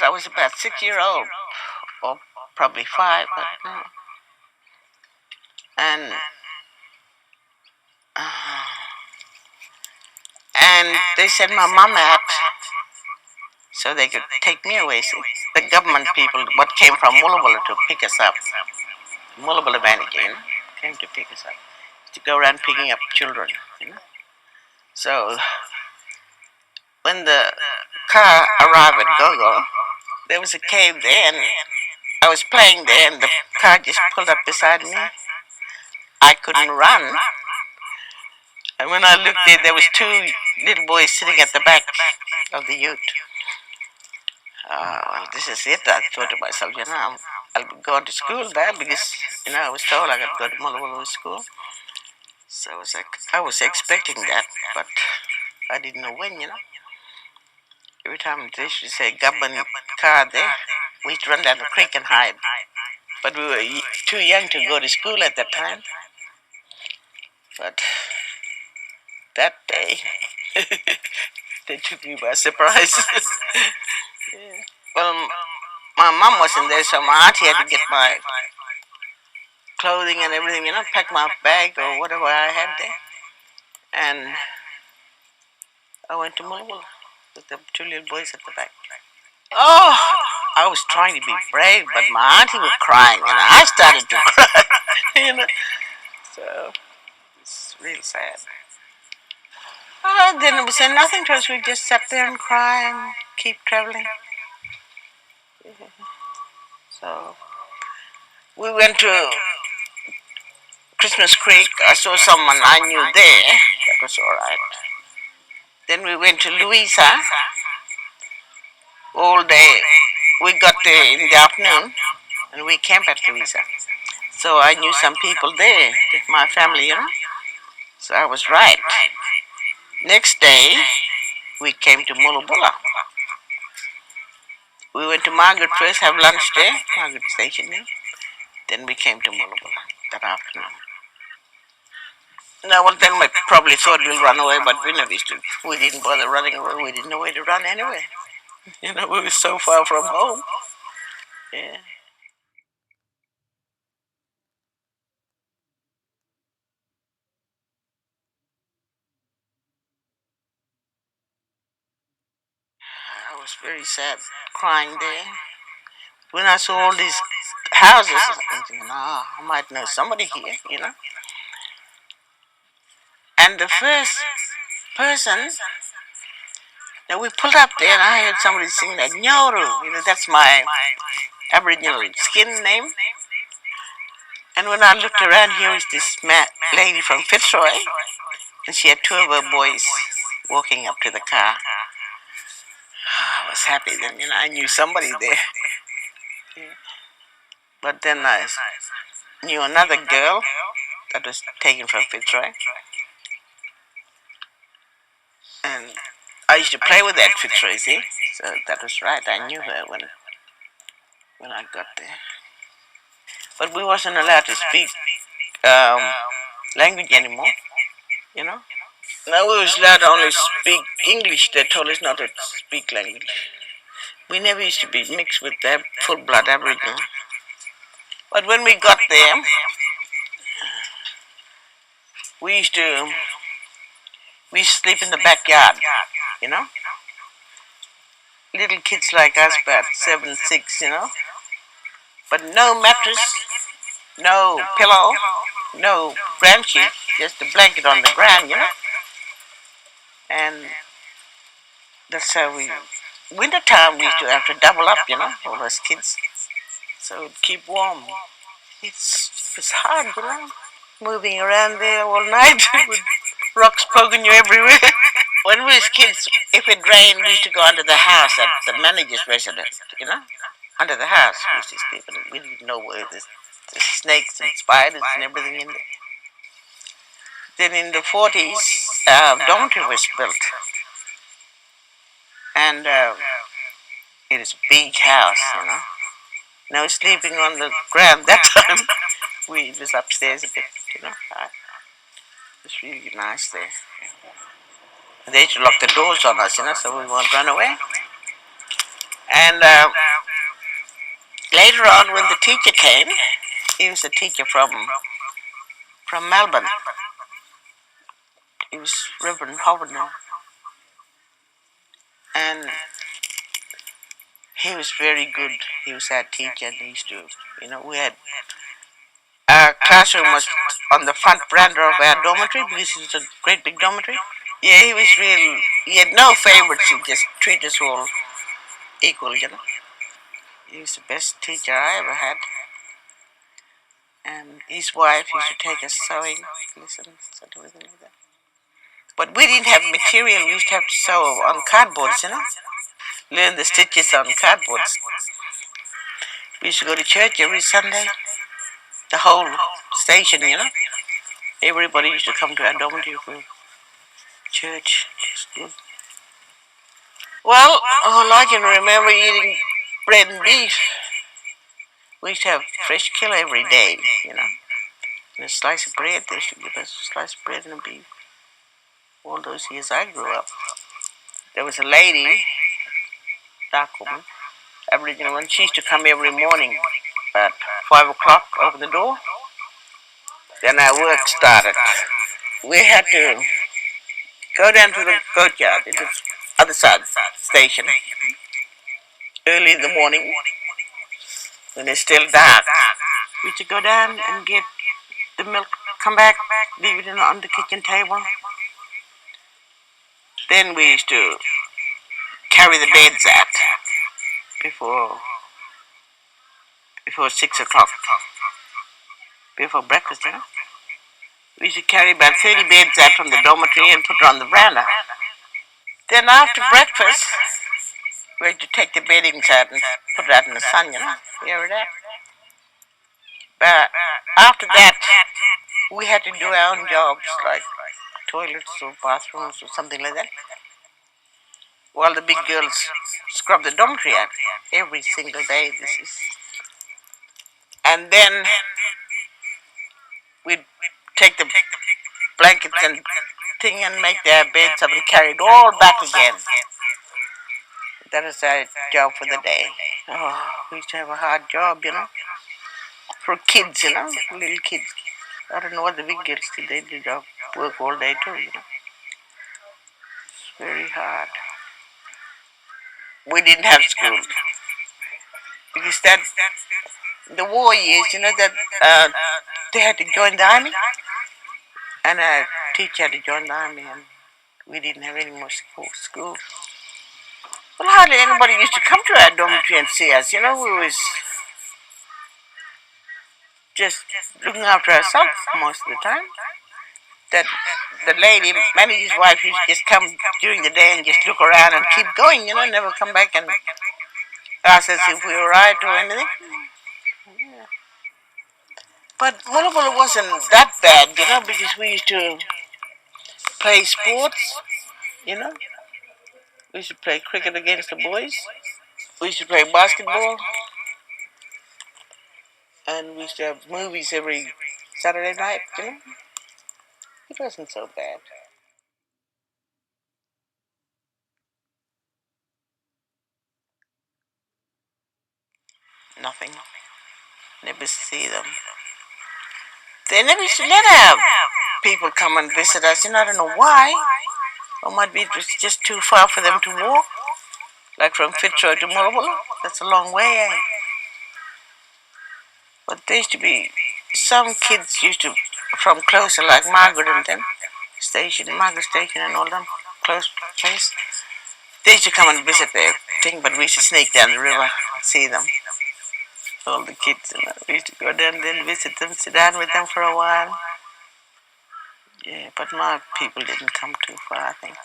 I was about 6 years old, or probably five, but no. And uh, and they sent my mom out so they could take me away. See, the government people, what came from Mullabula to pick us up, Mullabula Bannigan came to pick us up, to go around picking up children. You know. So when the car arrived at Gogo, there was a cave there, and I was playing there, and the car just pulled up beside me. I couldn't run, and when I looked there was two little boys sitting at the back of the ute. Well, this is it. I thought to myself, I'll go to school there because, I was told I could go to Mullabula school. So I was expecting that, but I didn't know when. Every time they should say government car there, we'd run down the creek and hide. But we were too young to go to school at that time. But that day, they took me by surprise. Yeah. Well, my mom wasn't there, so my auntie had to get my clothing and everything, pack my bag or whatever I had there. And I went to Mullabula with the two little boys at the back. Oh, I was trying to be brave, but my auntie was crying, and I started to cry. you know. So it's real sad. Then we said nothing to us. We just sat there and cry and keep traveling. So we went to Christmas Creek. I saw someone I knew there. That was all right. Then we went to Louisa all day. We got there in the afternoon, and we camped at Louisa. So I knew some people there, my family. So I was right. Next day, we came to Mullabula. We went to Margaret first, have lunch there, Margaret Station there. Then we came to Mullabula that afternoon. Now, well, then we probably thought we'll run away, but we never used to. We didn't bother running away. We didn't know where to run anyway. We were so far from home. Yeah. I was very sad, crying there. When I saw all these houses, I was thinking, I might know somebody here. And the first person that we pulled up there, and I heard somebody sing that Nyoru. That's my Aboriginal skin name. And when I looked around, here was this lady from Fitzroy, and she had two of her boys walking up to the car. I was happy then, I knew somebody there. Yeah. But then I knew another girl that was taken from Fitzroy. And I used to play with that Fitzroy, see? So that was right. I knew her when I got there. But we wasn't allowed to speak language anymore. Now we was allowed to only speak English. They told us not to speak language. We never used to be mixed with the full-blood Aboriginal. But when we got there, we used to sleep in the backyard. Little kids like us, about 7, 6. But no mattress, no pillow, no ground sheet, just a blanket on the ground. And that's how winter time we used to have to double up, all those kids. So it'd keep warm. It was hard, moving around there all night with rocks poking you everywhere. When we was kids, if it rained, we used to go under the house at the manager's residence. Under the house we used to sleep, and we didn't know where there's snakes and spiders and everything in there. Then in the 40s, dormitory was built, and it is a big house. No sleeping on the ground that time. We was upstairs a bit. It was really nice there. They used to lock the doors on us, so we won't run away. And later on, when the teacher came, he was a teacher from Melbourne. He was Reverend Howard, and he was very good. He was our teacher, and he used to, we had our classroom was on the front veranda of our dormitory because it was a great big dormitory. Yeah, he was real. He had no favorites. He just treated us all equal. He was the best teacher I ever had. And his wife used to take us sewing lessons and everything like that. But we didn't have material. We used to have to sew on cardboards. Learn the stitches on cardboards. We used to go to church every Sunday. The whole station. Everybody used to come to our dormitory for church. It was good. Well, all I can remember eating bread and beef. We used to have fresh kill every day. And a slice of bread. They used to give us a slice of bread and a beef. All those years I grew up. There was a lady, dark woman, Aboriginal one. She used to come every morning at 5 o'clock, open the door. Then our work started. We had to go down to the courtyard, it was other side of the station, early in the morning when it's still dark. We used to go down and get the milk, come back, leave it on the kitchen table. Then we used to carry the beds out before 6 o'clock, before breakfast. We used to carry about 30 beds out from the dormitory and put it on the veranda. Then after breakfast, we had to take the beddings out and put it out in the sun. You hear that? But after that, we had to do our own jobs, like toilets or bathrooms or something like that. While the big girls scrub the dormitory out every single day. And then we'd take the blankets and thing and make their beds up and carry it all back again. That is our job for the day. Oh, we used to have a hard job. For kids, little kids. I don't know what the big girls did. They did work all day too. It's very hard. We didn't have school because the war years, that they had to join the army, and our teacher had to join the army, and we didn't have any more school. Well, hardly anybody used to come to our dormitory and see us. We was just looking after ourselves most of the time. That the lady, manager's wife, used to just come during the day and just look around and keep going. Never come back and ask us if we were right or anything. But Mulabula wasn't that bad, because we used to play sports. You know, we used to play cricket against the boys. We used to play basketball, and we used to have movies every Saturday night. It wasn't so bad. Nothing. Never see them. They never used to let our people come and visit us. I don't know why. Or might be it was just too far for them to walk. Like from Fitzroy to Mulabula. That's a long way. But there used to be some kids used to from closer, like Margaret and them station, Margaret Station and all them close place. They used to come and visit their thing, but we used to sneak down the river, see them. All the kids, we used to go down there and visit them, sit down with them for a while. Yeah, but my people didn't come too far, I think.